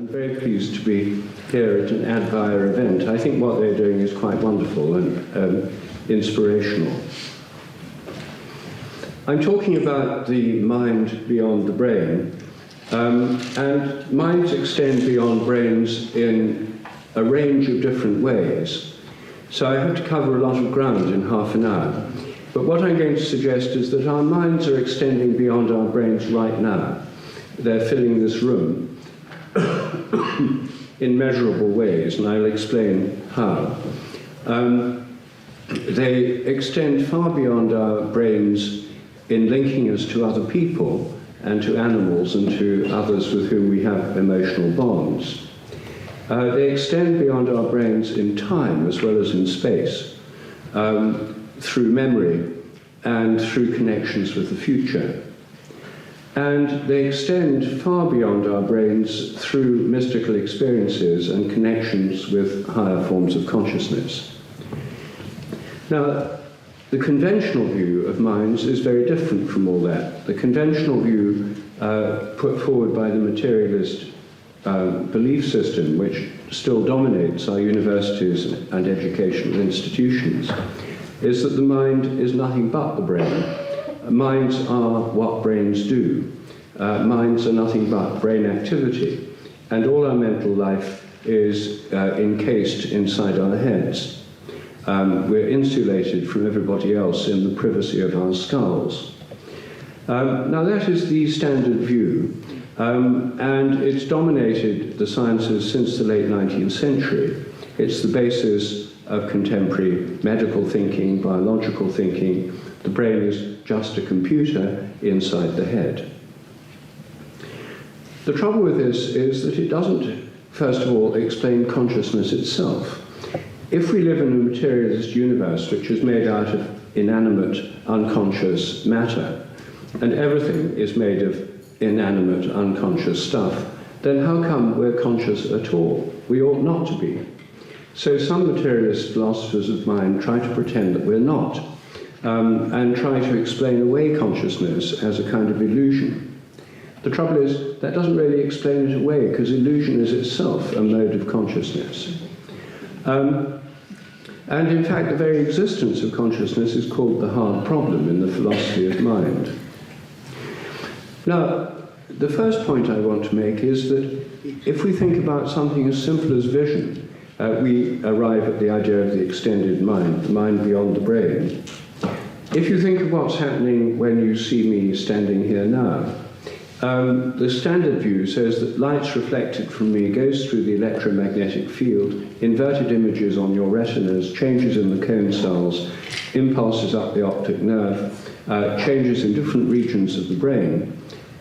I'm very pleased to be here at an AdVia event. I think what they're doing is quite wonderful and inspirational. I'm talking about the mind beyond the brain, and minds extend beyond brains in a range of different ways. So I have to cover a lot of ground in half an hour. But what I'm going to suggest is that our minds are extending beyond our brains right now. They're filling this room in measurable ways, and I'll explain how. They extend far beyond our brains in linking us to other people and to animals and to others with whom we have emotional bonds. They extend beyond our brains in time as well as in space, through memory and through connections with the future. And they extend far beyond our brains through mystical experiences and connections with higher forms of consciousness. Now, the conventional view of minds is very different from all that. The conventional view put forward by the materialist belief system, which still dominates our universities and educational institutions, is that the mind is nothing but the brain. Minds are what brains do. Minds are nothing but brain activity. And all our mental life is encased inside our heads. We're insulated from everybody else in the privacy of our skulls. Now that is the standard view, and it's dominated the sciences since the late 19th century. It's the basis of contemporary medical thinking, biological thinking. The brain is just a computer inside the head. The trouble with this is that it doesn't, first of all, explain consciousness itself. If we live in a materialist universe which is made out of inanimate, unconscious matter, and everything is made of inanimate, unconscious stuff, then how come we're conscious at all? We ought not to be. So some materialist philosophers of mind try to pretend that we're not, and try to explain away consciousness as a kind of illusion. The trouble is, that doesn't really explain it away, because illusion is itself a mode of consciousness. And in fact, the very existence of consciousness is called the hard problem in the philosophy of mind. Now, the first point I want to make is that if we think about something as simple as vision, we arrive at the idea of the extended mind, the mind beyond the brain. If you think of what's happening when you see me standing here now, the standard view says that light reflected from me goes through the electromagnetic field, inverted images on your retinas, changes in the cone cells, impulses up the optic nerve, changes in different regions of the brain,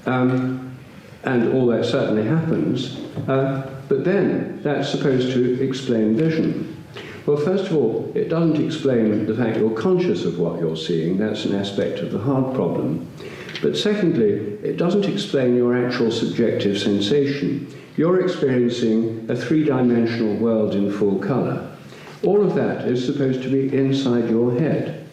and all that certainly happens, but then that's supposed to explain vision. Well, first of all, it doesn't explain the fact you're conscious of what you're seeing. That's an aspect of the hard problem. But secondly, it doesn't explain your actual subjective sensation. You're experiencing a three-dimensional world in full colour. All of that is supposed to be inside your head.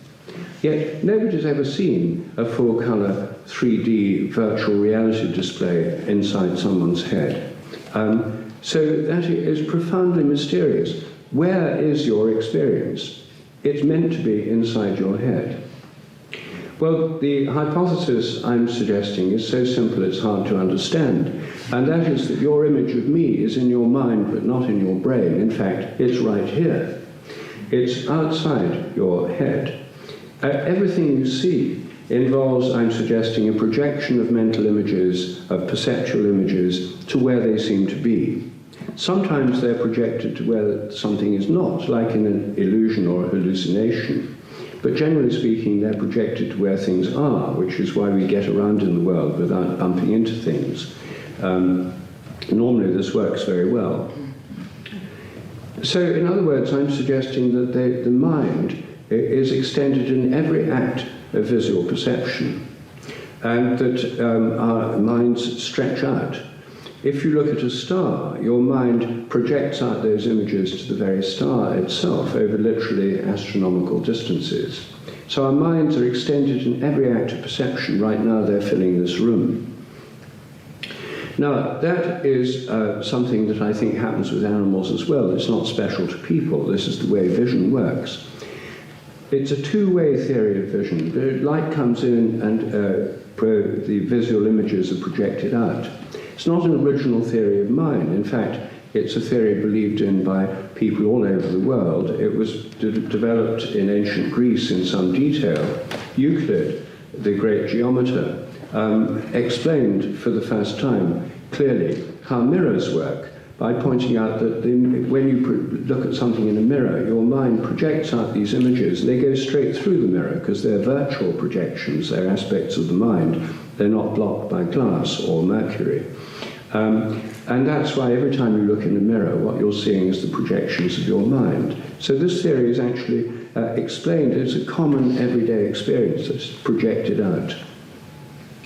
Yet nobody's ever seen a full-colour 3D virtual reality display inside someone's head. So that is profoundly mysterious. Where is your experience? It's meant to be inside your head. Well, the hypothesis I'm suggesting is so simple it's hard to understand, and that is that your image of me is in your mind but not in your brain. In fact, it's right here. It's outside your head. Everything you see involves, I'm suggesting, a projection of mental images, of perceptual images, to where they seem to be. Sometimes they're projected to where something is not, like in an illusion or a hallucination. But generally speaking, they're projected to where things are, which is why we get around in the world without bumping into things. Normally this works very well. So in other words, I'm suggesting that the mind is extended in every act of visual perception, and that our minds stretch out. If you look at a star, your mind projects out those images to the very star itself over literally astronomical distances. So our minds are extended in every act of perception. Right now they're filling this room. Now, that is something that I think happens with animals as well. It's not special to people. This is the way vision works. It's a two-way theory of vision. The light comes in and the visual images are projected out. It's not an original theory of mine. In fact, it's a theory believed in by people all over the world. It was developed in ancient Greece in some detail. Euclid, the great geometer, explained for the first time clearly how mirrors work by pointing out that when you look at something in a mirror, your mind projects out these images. They go straight through the mirror because they're virtual projections. They're aspects of the mind. They're not blocked by glass or mercury. And that's why every time you look in a mirror, what you're seeing is the projections of your mind. So this theory is actually explained. It's a common everyday experience that's projected out.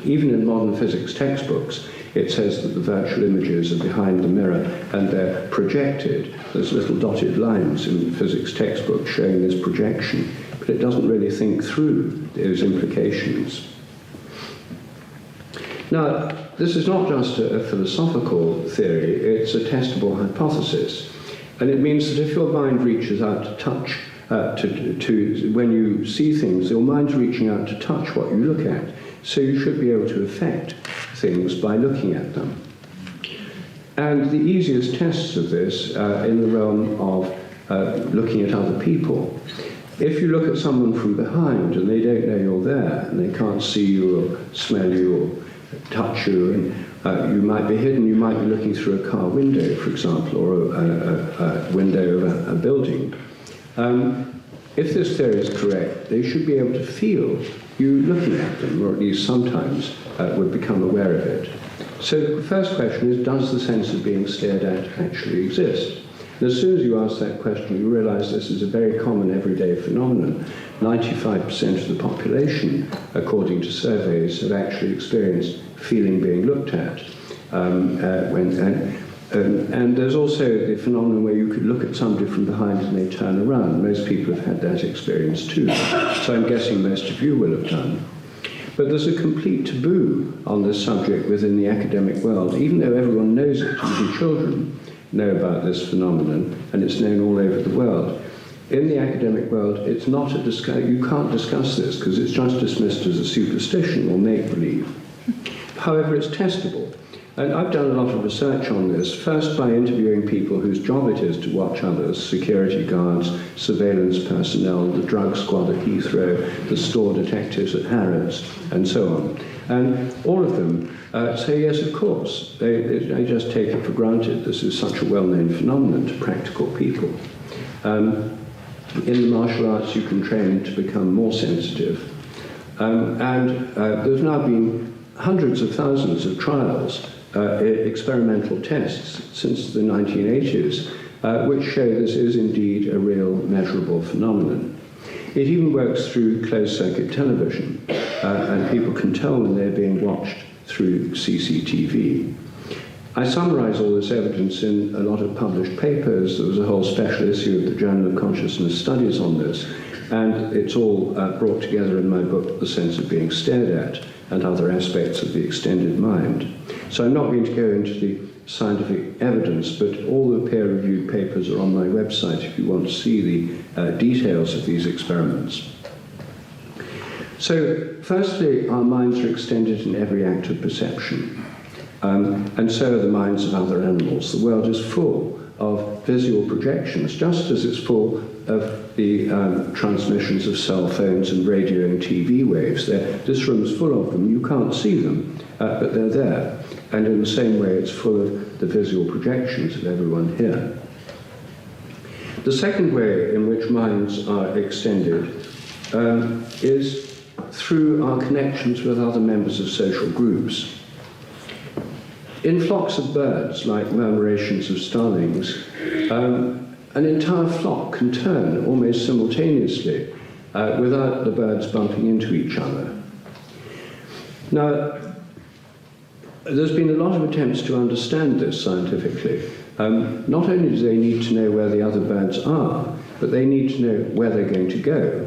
Even in modern physics textbooks, it says that the virtual images are behind the mirror and they're projected. There's little dotted lines in physics textbooks showing this projection, but it doesn't really think through those implications. Now, this is not just a philosophical theory, it's a testable hypothesis. And it means that if your mind reaches out to touch, when you see things, your mind's reaching out to touch what you look at. So you should be able to affect things by looking at them. And the easiest tests of this in the realm of looking at other people. If you look at someone from behind and they don't know you're there, and they can't see you or smell you or touch you, and you might be hidden, you might be looking through a car window, for example, or a window of a building. If this theory is correct, they should be able to feel you looking at them, or at least sometimes would become aware of it. So the first question is, does the sense of being stared at actually exist? And as soon as you ask that question, you realize this is a very common everyday phenomenon. 95% of the population, according to surveys, have actually experienced feeling being looked at. And there's also the phenomenon where you could look at somebody from behind and they turn around. Most people have had that experience too. So I'm guessing most of you will have done. But there's a complete taboo on this subject within the academic world, even though everyone knows it. Even children know about this phenomenon, and it's known all over the world. In the academic world, it's not a you can't discuss this because it's just dismissed as a superstition or make-believe. However, it's testable. And I've done a lot of research on this, first by interviewing people whose job it is to watch others, security guards, surveillance personnel, the drug squad at Heathrow, the store detectives at Harrods, and so on. And all of them say, yes, of course. They just take it for granted. This is such a well-known phenomenon to practical people. In the martial arts, you can train to become more sensitive. There's now been hundreds of thousands of trials, experimental tests since the 1980s, which show this is indeed a real measurable phenomenon. It even works through closed-circuit television, and people can tell when they're being watched through CCTV. I summarize all this evidence in a lot of published papers. There was a whole special issue of the Journal of Consciousness Studies on this, and it's all brought together in my book, The Sense of Being Stared At, and Other Aspects of the Extended Mind. So I'm not going to go into the scientific evidence, but all the peer-reviewed papers are on my website if you want to see the details of these experiments. So, firstly, our minds are extended in every act of perception, and so are the minds of other animals. The world is full of visual projections, just as it's full of the transmissions of cell phones and radio and TV waves. This room is full of them. You can't see them, but they're there. And in the same way, it's full of the visual projections of everyone here. The second way in which minds are extended is through our connections with other members of social groups. In flocks of birds, like murmurations of starlings, an entire flock can turn almost simultaneously without the birds bumping into each other. Now, there's been a lot of attempts to understand this scientifically. Not only do they need to know where the other birds are, but they need to know where they're going to go.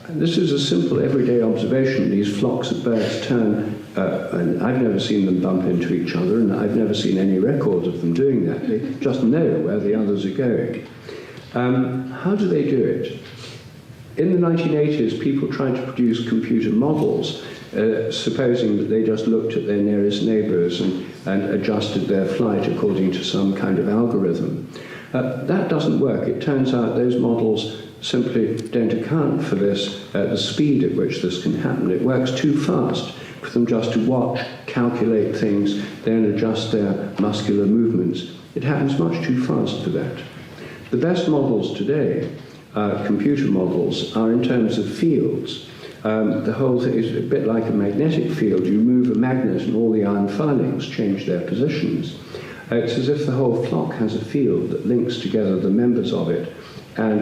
This is a simple everyday observation. These flocks of birds turn and I've never seen them bump into each other, and I've never seen any records of them doing that. They just know where the others are going. How do they do it? In the 1980s, people tried to produce computer models, supposing that they just looked at their nearest neighbours and adjusted their flight according to some kind of algorithm. That doesn't work. It turns out those models simply don't account for this, the speed at which this can happen. It works too fast for them just to watch, calculate things, then adjust their muscular movements. It happens much too fast for that. The best models today, computer models, are in terms of fields. The whole thing is a bit like a magnetic field. You move a magnet and all the iron filings change their positions. It's as if the whole flock has a field that links together the members of it and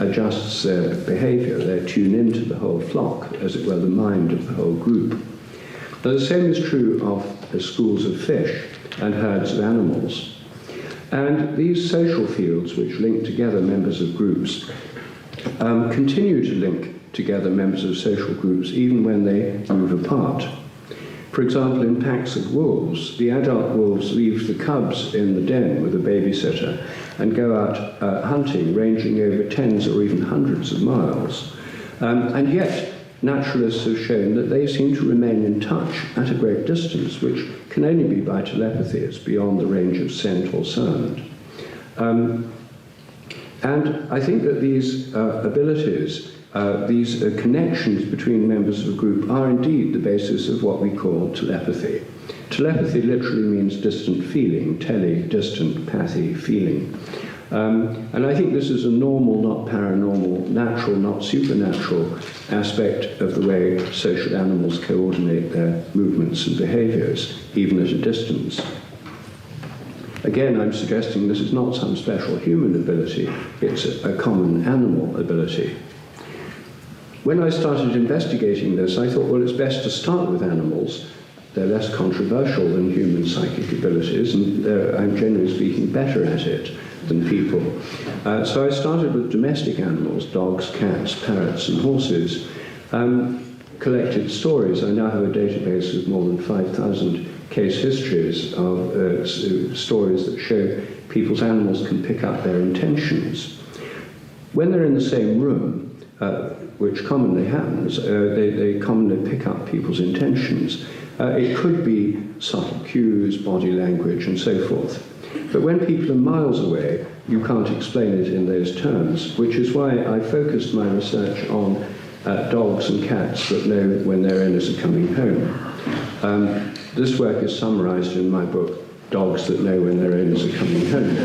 adjusts their behavior. They tune into the whole flock, as it were, the mind of the whole group. Now, the same is true of schools of fish and herds of animals. And these social fields, which link together members of groups, continue to link together members of social groups even when they move apart. For example, in packs of wolves, the adult wolves leave the cubs in the den with a babysitter and go out hunting, ranging over tens or even hundreds of miles. And yet, naturalists have shown that they seem to remain in touch at a great distance, which can only be by telepathy. It's beyond the range of scent or sound. And I think that these abilities, these connections between members of a group are indeed the basis of what we call telepathy. Telepathy literally means distant feeling, tele, distant, pathy, feeling. And I think this is a normal, not paranormal, natural, not supernatural aspect of the way social animals coordinate their movements and behaviors, even at a distance. Again, I'm suggesting this is not some special human ability, it's a common animal ability. When I started investigating this, I thought, well, it's best to start with animals. They're less controversial than human psychic abilities, and I'm generally speaking better at it than people. So I started with domestic animals, dogs, cats, parrots, and horses. Collected stories. I now have a database of more than 5,000 case histories of stories that show people's animals can pick up their intentions. When they're in the same room, which commonly happens, they commonly pick up people's intentions. It could be subtle cues, body language, and so forth. But when people are miles away, you can't explain it in those terms, which is why I focused my research on dogs and cats that know when their owners are coming home. This work is summarized in my book, Dogs That Know When Their Owners Are Coming Home.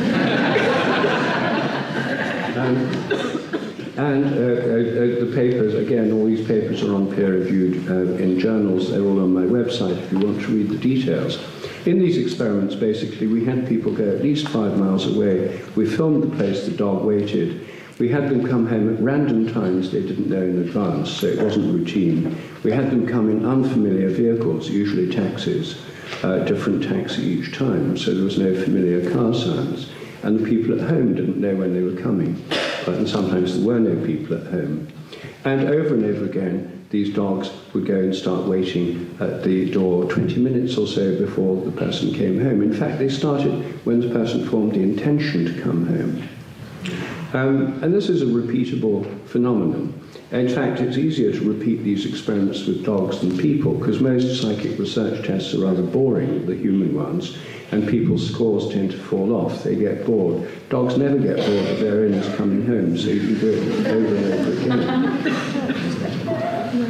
The papers, again, all these papers are on peer-reviewed in journals. They're all on my website if you want to read the details. In these experiments, basically, we had people go at least 5 miles away. We filmed the place the dog waited. We had them come home at random times they didn't know in advance, so it wasn't routine. We had them come in unfamiliar vehicles, usually taxis, different taxi each time, so there was no familiar car sounds. And the people at home didn't know when they were coming. And sometimes there were no people at home. And over again, these dogs would go and start waiting at the door 20 minutes or so before the person came home. In fact, they started when the person formed the intention to come home. And this is a repeatable phenomenon. In fact, it's easier to repeat these experiments with dogs than people, because most psychic research tests are rather boring, the human ones, and people's scores tend to fall off. They get bored. Dogs never get bored of their owners coming home, so you can do it over and over again.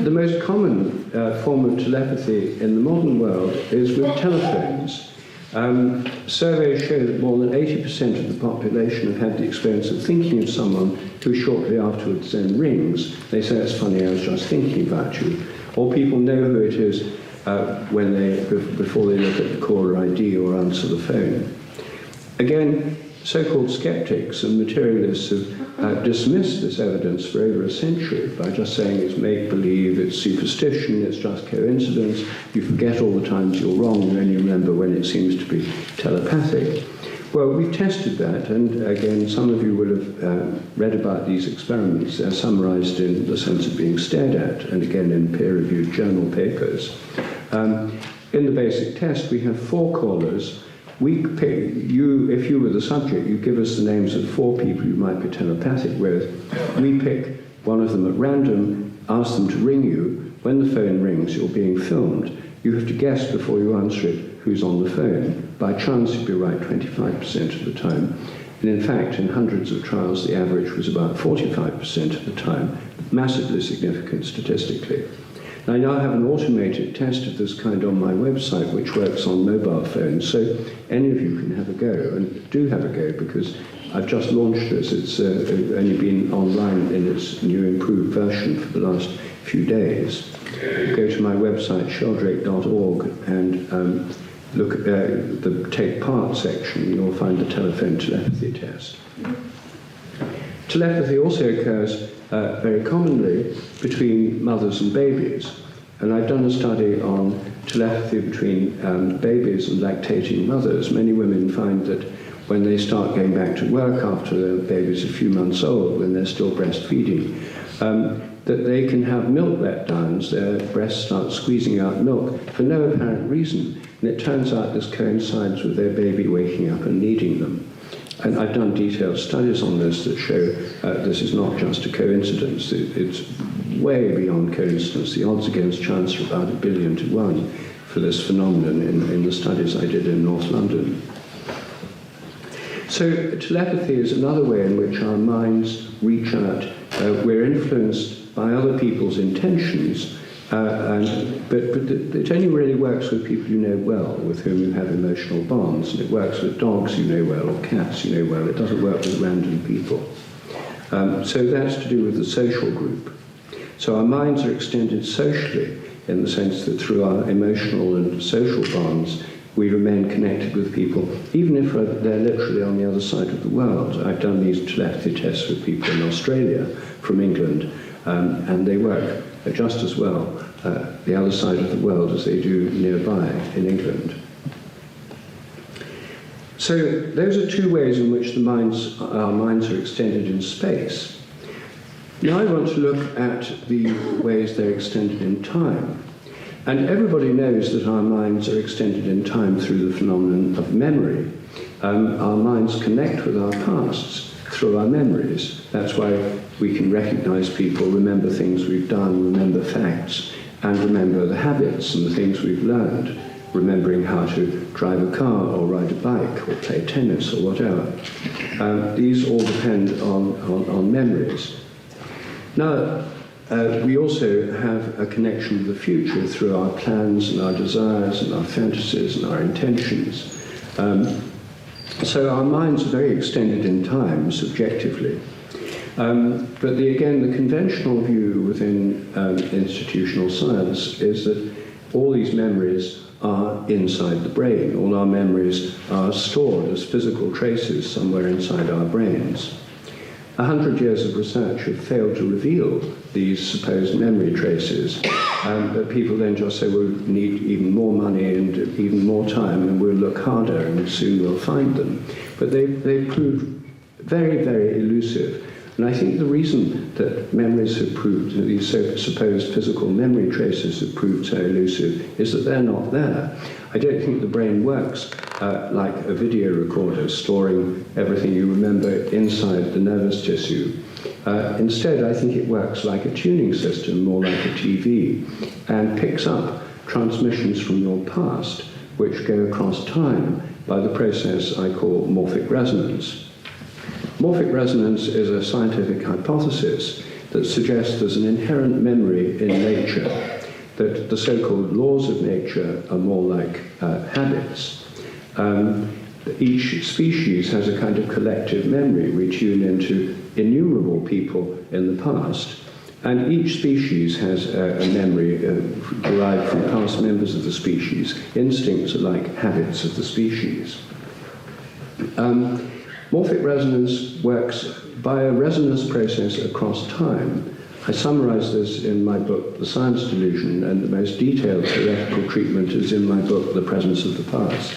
The most common form of telepathy in the modern world is with telephones. Surveys show that more than 80% of the population have had the experience of thinking of someone who shortly afterwards then rings. They say, it's funny, I was just thinking about you. Or people know who it is before they look at the caller ID or answer the phone. Again, so-called skeptics and materialists have dismissed this evidence for over a century by just saying it's make-believe, it's superstition, it's just coincidence, you forget all the times you're wrong, you only remember when it seems to be telepathic. Well, we've tested that, and again, some of you will have read about these experiments. They're summarized in The Sense of Being Stared At, and again in peer-reviewed journal papers. In the basic test, we have 4 callers. We pick you, if you were the subject, you give us the names of 4 people you might be telepathic with. We pick one of them at random, ask them to ring you. When the phone rings, you're being filmed. You have to guess before you answer it who's on the phone. By chance, you'd be right 25% of the time. And in fact, in hundreds of trials, the average was about 45% of the time, massively significant statistically. I now have an automated test of this kind on my website, which works on mobile phones, so any of you can have a go, and do have a go, because I've just launched this. It's only been online in its new improved version for the last few days. Go to my website, sheldrake.org, and look at the Take Part section. You'll find the telephone telepathy test. Telepathy also occurs very commonly between mothers and babies. And I've done a study on telepathy between babies and lactating mothers. Many women find that when they start going back to work after their baby's a few months old, when they're still breastfeeding, that they can have milk letdowns. Their breasts start squeezing out milk for no apparent reason. And it turns out this coincides with their baby waking up and needing them. And I've done detailed studies on this that show this is not just a coincidence. It's way beyond coincidence. The odds against chance are about 1 billion to 1 for this phenomenon in the studies I did in North London. So telepathy is another way in which our minds reach out. We're influenced by other people's intentions, but it only really works with people you know well, with whom you have emotional bonds. And it works with dogs you know well, or cats you know well. It doesn't work with random people. So that's to do with the social group. So our minds are extended socially, in the sense that through our emotional and social bonds, we remain connected with people, even if they're literally on the other side of the world. I've done these telepathy tests with people in Australia from England, and they work just as well the other side of the world as they do nearby in England. So those are 2 ways in which our minds are extended in space. Now I want to look at the ways they're extended in time. And everybody knows that our minds are extended in time through the phenomenon of memory. Our minds connect with our pasts through our memories. That's why we can recognize people, remember things we've done, remember facts, and remember the habits and the things we've learned, remembering how to drive a car or ride a bike or play tennis or whatever. These all depend on memories. Now, we also have a connection with the future through our plans and our desires and our fantasies and our intentions. So our minds are very extended in time, subjectively. But again, the conventional view within institutional science is that all these memories are inside the brain. All our memories are stored as physical traces somewhere inside our brains. 100 years of research have failed to reveal these supposed memory traces, but people then just say, well, we need even more money and even more time, and we'll look harder and soon we'll find them. But they prove very, very elusive. And I think the reason that memories have proved, these supposed physical memory traces have proved so elusive, is that they're not there. I don't think the brain works like a video recorder, storing everything you remember inside the nervous tissue. Instead, I think it works like a tuning system, more like a TV, and picks up transmissions from your past, which go across time by the process I call morphic resonance. Morphic resonance is a scientific hypothesis that suggests there's an inherent memory in nature, that the so-called laws of nature are more like habits. Each species has a kind of collective memory. We tune into innumerable people in the past, and each species has a memory derived from past members of the species. Instincts are like habits of the species. Morphic resonance works by a resonance process across time. I summarize this in my book, The Science Delusion, and the most detailed theoretical treatment is in my book, The Presence of the Past.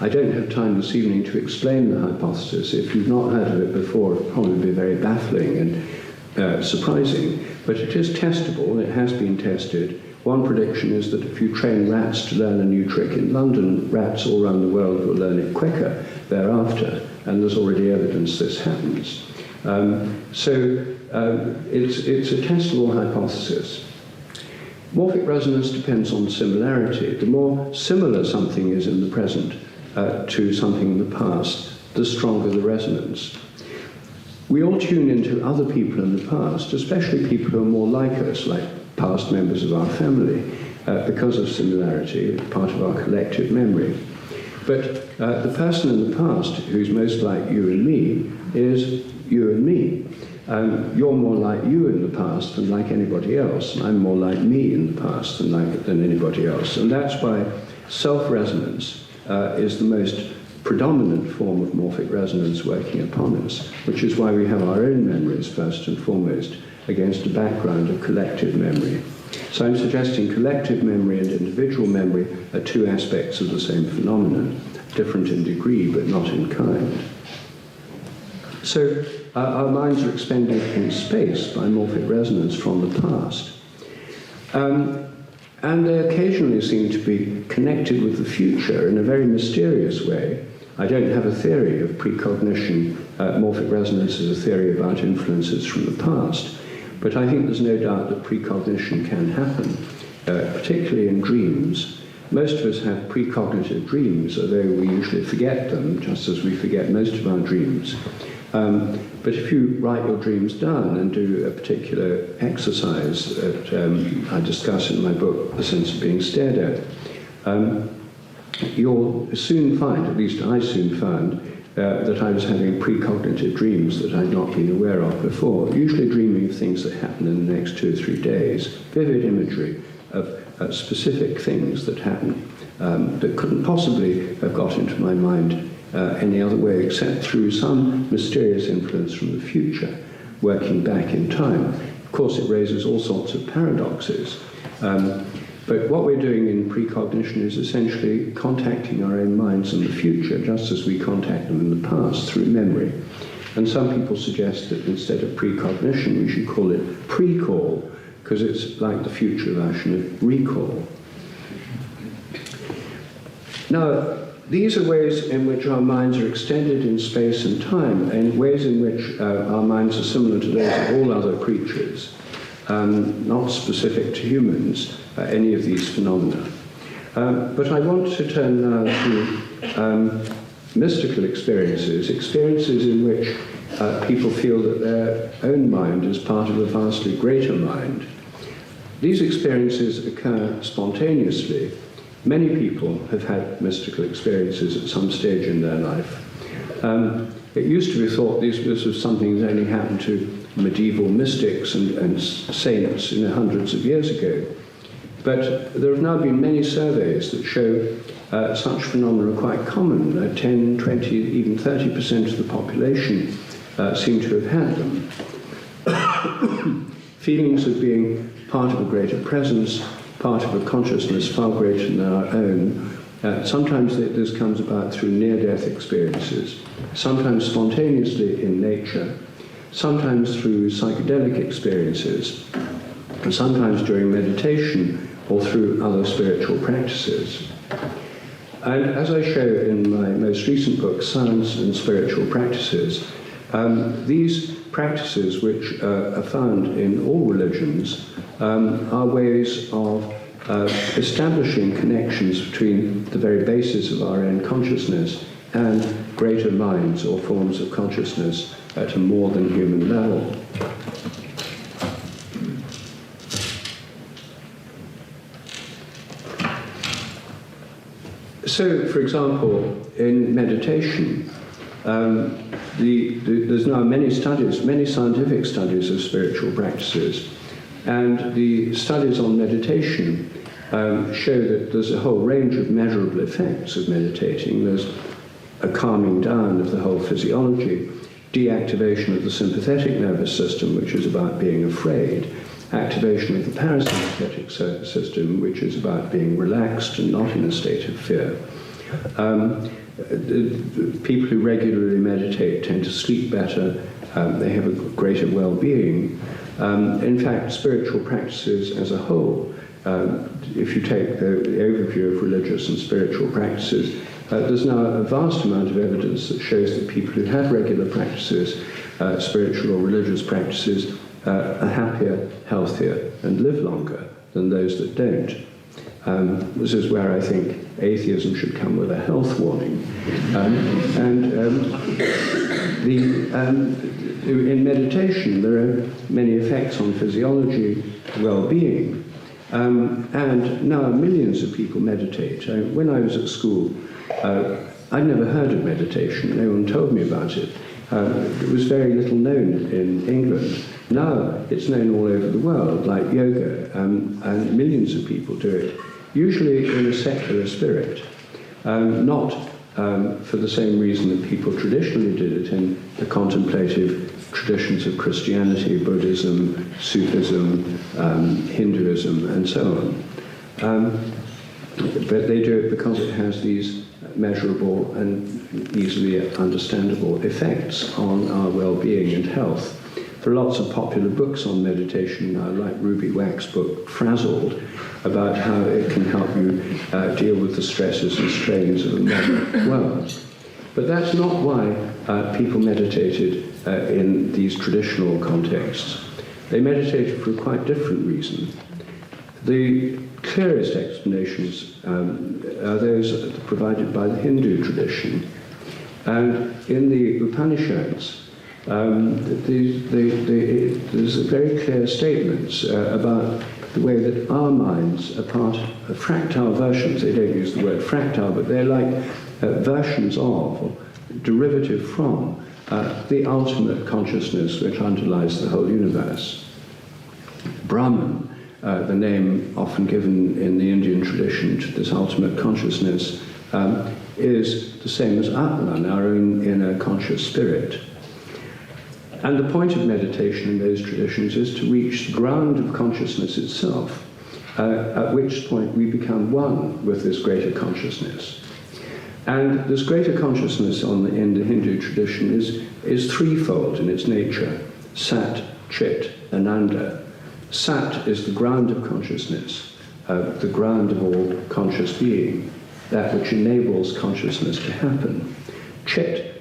I don't have time this evening to explain the hypothesis. If you've not heard of it before, it'll probably be very baffling and surprising, but it is testable, it has been tested. One prediction is that if you train rats to learn a new trick in London, rats all around the world will learn it quicker thereafter, and there's already evidence this happens. It's a testable hypothesis. Morphic resonance depends on similarity. The more similar something is in the present to something in the past, the stronger the resonance. We all tune into other people in the past, especially people who are more like us, like past members of our family, because of similarity, part of our collective memory. But the person in the past who's most like you and me is you and me. You're more like you in the past than like anybody else, and I'm more like me in the past than anybody else. And that's why self-resonance is the most predominant form of morphic resonance working upon us, which is why we have our own memories first and foremost against a background of collective memory. So I'm suggesting collective memory and individual memory are two aspects of the same phenomenon, different in degree but not in kind. So our minds are expended in space by morphic resonance from the past. And they occasionally seem to be connected with the future in a very mysterious way. I don't have a theory of precognition. Morphic resonance is a theory about influences from the past. But I think there's no doubt that precognition can happen, particularly in dreams. Most of us have precognitive dreams, although we usually forget them, just as we forget most of our dreams. But if you write your dreams down and do a particular exercise that I discuss in my book, The Sense of Being Stared At, you'll soon find, at least I soon found, that I was having precognitive dreams that I'd not been aware of before, usually dreaming of things that happen in the next 2 or 3 days, vivid imagery of specific things that happen that couldn't possibly have got into my mind any other way except through some mysterious influence from the future, working back in time. Of course, it raises all sorts of paradoxes. But what we're doing in precognition is essentially contacting our own minds in the future, just as we contact them in the past through memory. And some people suggest that instead of precognition, we should call it pre-call, because it's like the future version of recall. Now, these are ways in which our minds are extended in space and time, and ways in which our minds are similar to those of all other creatures, not specific to humans, any of these phenomena. But I want to turn now to mystical experiences in which people feel that their own mind is part of a vastly greater mind. These experiences occur spontaneously. Many people have had mystical experiences at some stage in their life. It used to be thought this was something that only happened to medieval mystics and saints hundreds of years ago. But there have now been many surveys that show such phenomena are quite common. 10, 20, even 30% of the population seem to have had them. Feelings of being part of a greater presence, part of a consciousness far greater than our own. Sometimes this comes about through near-death experiences, sometimes spontaneously in nature, sometimes through psychedelic experiences, and sometimes during meditation or through other spiritual practices. And as I show in my most recent book, Science and Spiritual Practices, these practices, which are found in all religions, are ways of establishing connections between the very basis of our own consciousness and greater minds or forms of consciousness at a more than human level. So, for example, in meditation, there's now many scientific studies of spiritual practices, and the studies on meditation show that there's a whole range of measurable effects of meditating. There's a calming down of the whole physiology, deactivation of the sympathetic nervous system, which is about being afraid, activation of the parasympathetic system, which is about being relaxed and not in a state of fear. People who regularly meditate tend to sleep better, they have a greater well-being. In fact, spiritual practices as a whole if you take the overview of religious and spiritual practices, there's now a vast amount of evidence that shows that people who have regular practices, spiritual or religious practices, are happier, healthier, and live longer than those that don't. This is where I think atheism should come with a health warning. In meditation, there are many effects on physiology, well-being, and now millions of people meditate. When I was at school, I'd never heard of meditation. No one told me about it. It was very little known in England. Now it's known all over the world, like yoga, and millions of people do it, usually in a secular spirit, not for the same reason that people traditionally did it in the contemplative traditions of Christianity, Buddhism, Sufism, Hinduism, and so on. But they do it because it has these measurable and easily understandable effects on our well-being and health. There are lots of popular books on meditation now, like Ruby Wack's book, Frazzled, about how it can help you deal with the stresses and strains of the modern world. But that's not why people meditated in these traditional contexts. They meditated for a quite different reason. The clearest explanations are those provided by the Hindu tradition. And in the Upanishads, there's a very clear statements about the way that our minds are part of fractal versions. They don't use the word fractal, but they're like versions of, or derivative from, the ultimate consciousness which underlies the whole universe. Brahman, the name often given in the Indian tradition to this ultimate consciousness, is the same as Atman, our own inner conscious spirit. And the point of meditation in those traditions is to reach the ground of consciousness itself, at which point we become one with this greater consciousness. And this greater consciousness in the Hindu tradition is threefold in its nature: Sat, Chit, Ananda. Sat is the ground of consciousness, the ground of all conscious being, that which enables consciousness to happen. Chit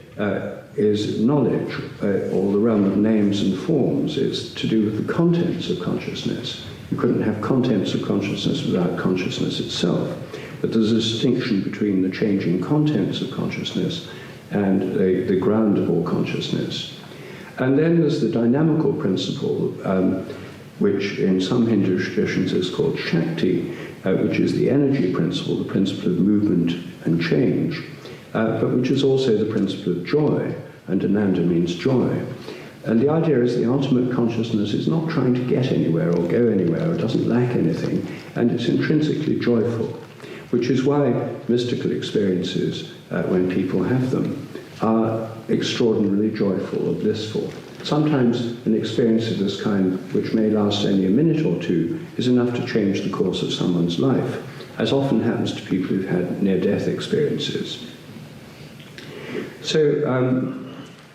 is knowledge, or the realm of names and forms. It's to do with the contents of consciousness. You couldn't have contents of consciousness without consciousness itself. But there's a distinction between the changing contents of consciousness and the ground of all consciousness. And then there's the dynamical principle, which in some Hindu traditions is called Shakti, which is the energy principle, the principle of movement and change, but which is also the principle of joy, and Ananda means joy. And the idea is the ultimate consciousness is not trying to get anywhere or go anywhere, it doesn't lack anything, and it's intrinsically joyful, which is why mystical experiences, when people have them, are extraordinarily joyful or blissful. Sometimes an experience of this kind, which may last only a minute or two, is enough to change the course of someone's life, as often happens to people who've had near-death experiences. So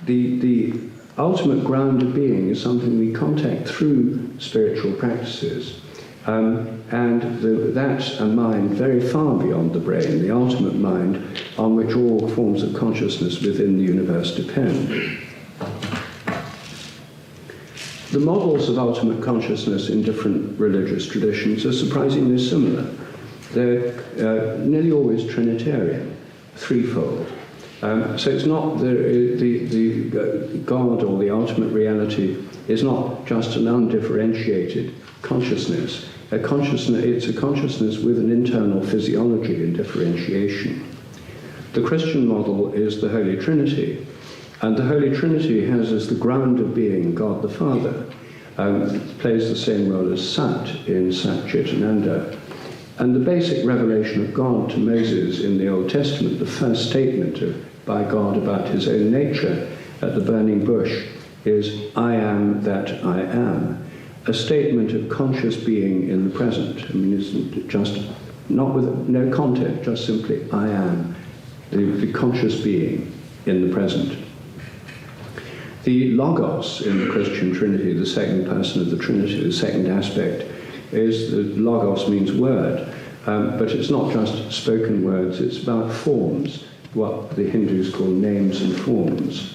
the ultimate ground of being is something we contact through spiritual practices, and that's a mind very far beyond the brain, the ultimate mind on which all forms of consciousness within the universe depend. The models of ultimate consciousness in different religious traditions are surprisingly similar. They're nearly always Trinitarian, threefold. So it's not the God or the ultimate reality is not just an undifferentiated consciousness. It's a consciousness with an internal physiology and differentiation. The Christian model is the Holy Trinity, and the Holy Trinity has as the ground of being God the Father, plays the same role as Sat in Sat, Chit, Ananda. And the basic revelation of God to Moses in the Old Testament, the first statement by God about his own nature at the burning bush, is, "I am that I am," a statement of conscious being in the present. I mean, it's just not with no content, just simply, "I am," the conscious being in the present. The Logos in the Christian Trinity, the second person of the Trinity, the second aspect, is that logos means word, but it's not just spoken words, it's about forms, what the Hindus call names and forms.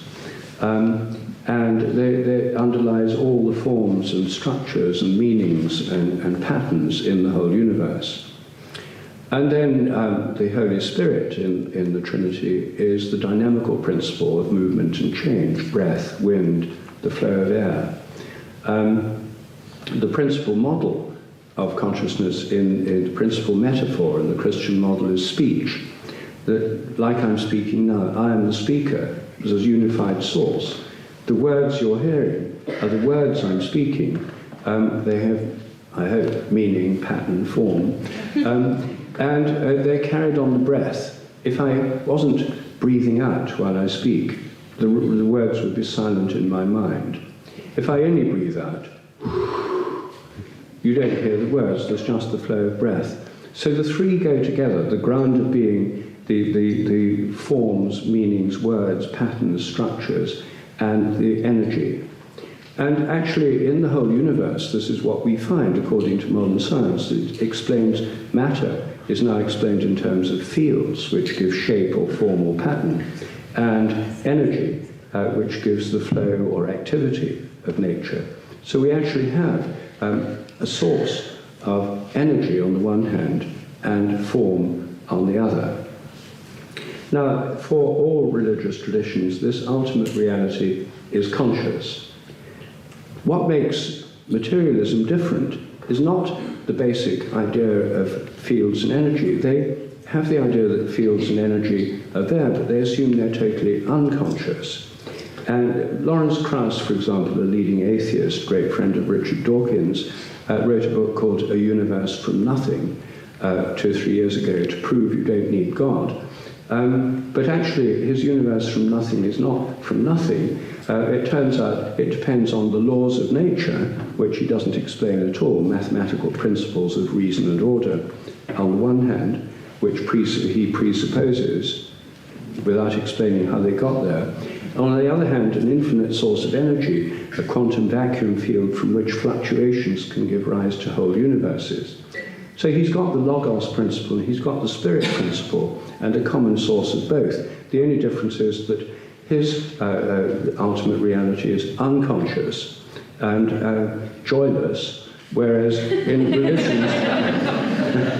And they underlies all the forms and structures and meanings and patterns in the whole universe. And then the Holy Spirit in the Trinity is the dynamical principle of movement and change, breath, wind, the flow of air. The principal model of consciousness in the principal metaphor in the Christian model is speech. That, like I'm speaking now, I am the speaker as a unified source. The words you're hearing are the words I'm speaking. They have, I hope, meaning, pattern, form. And they're carried on the breath. If I wasn't breathing out while I speak, the words would be silent in my mind. If I only breathe out, you don't hear the words, there's just the flow of breath. So the three go together, the ground of being, the forms, meanings, words, patterns, structures, and the energy. And actually, in the whole universe, this is what we find, according to modern science. It explains matter is now explained in terms of fields, which give shape or form or pattern, and energy, which gives the flow or activity of nature. So we actually have a source of energy on the one hand and form on the other. Now, for all religious traditions, this ultimate reality is conscious. What makes materialism different is not the basic idea of fields and energy. They have the idea that fields and energy are there, but they assume they're totally unconscious. And Lawrence Krauss, for example, a leading atheist, great friend of Richard Dawkins, wrote a book called A Universe from Nothing 2 or 3 years ago to prove you don't need God. But actually, his universe from nothing is not from nothing. It turns out it depends on the laws of nature, which he doesn't explain at all, mathematical principles of reason and order, on the one hand, which he presupposes, without explaining how they got there. On the other hand, an infinite source of energy, a quantum vacuum field from which fluctuations can give rise to whole universes. So he's got the logos principle, and he's got the spirit principle, and a common source of both. The only difference is that his ultimate reality is unconscious and joyless, whereas in religions,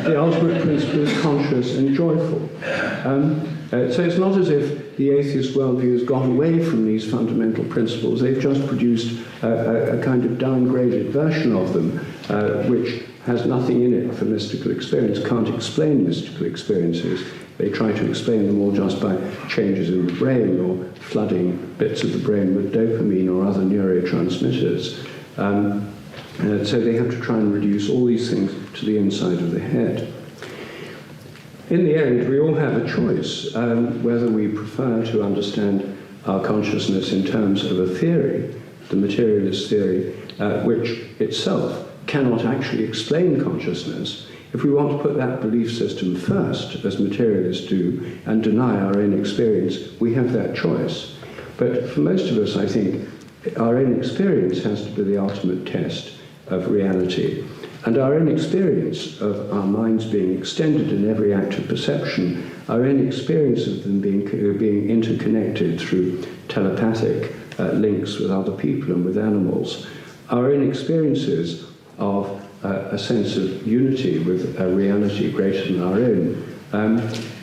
the ultimate principle is conscious and joyful. So it's not as if the atheist worldview has gone away from these fundamental principles. They've just produced a kind of downgraded version of them, which has nothing in it for mystical experience, can't explain mystical experiences. They try to explain them all just by changes in the brain or flooding bits of the brain with dopamine or other neurotransmitters. So they have to try and reduce all these things to the inside of the head. In the end, we all have a choice whether we prefer to understand our consciousness in terms of a theory, the materialist theory, which itself cannot actually explain consciousness. If we want to put that belief system first, as materialists do, and deny our own experience, we have that choice. But for most of us, I think, our own experience has to be the ultimate test of reality. And our own experience of our minds being extended in every act of perception, our own experience of them being interconnected through telepathic links with other people and with animals, our own experiences of a sense of unity with a reality greater than our own,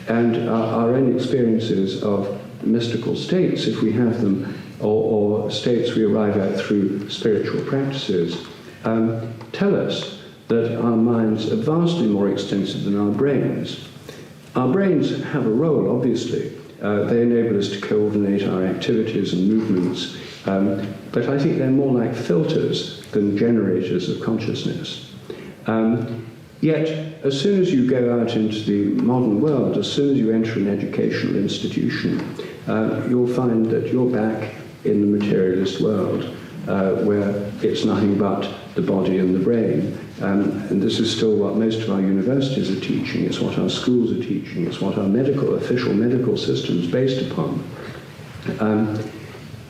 and our own experiences of mystical states, if we have them, or states we arrive at through spiritual practices, tell us that our minds are vastly more extensive than our brains. Our brains have a role, obviously. They enable us to coordinate our activities and movements, but I think they're more like filters than generators of consciousness. Yet, as soon as you go out into the modern world, as soon as you enter an educational institution, you'll find that you're back in the materialist world, where it's nothing but the body and the brain. And this is still what most of our universities are teaching, it's what our schools are teaching, it's what our official medical system is based upon.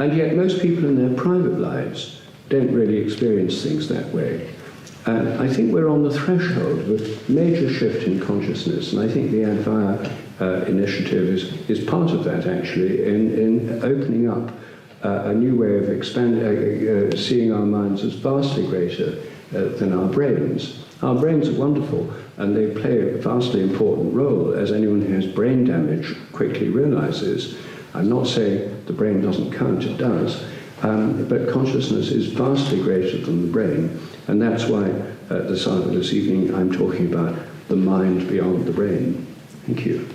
And yet most people in their private lives don't really experience things that way. I think we're on the threshold of a major shift in consciousness, and I think the Advaya initiative is part of that, actually, in opening up a new way of seeing our minds as vastly greater than our brains. Our brains are wonderful, and they play a vastly important role, as anyone who has brain damage quickly realizes. I'm not saying the brain doesn't count, it does, but consciousness is vastly greater than the brain, and that's why this evening I'm talking about the mind beyond the brain. Thank you.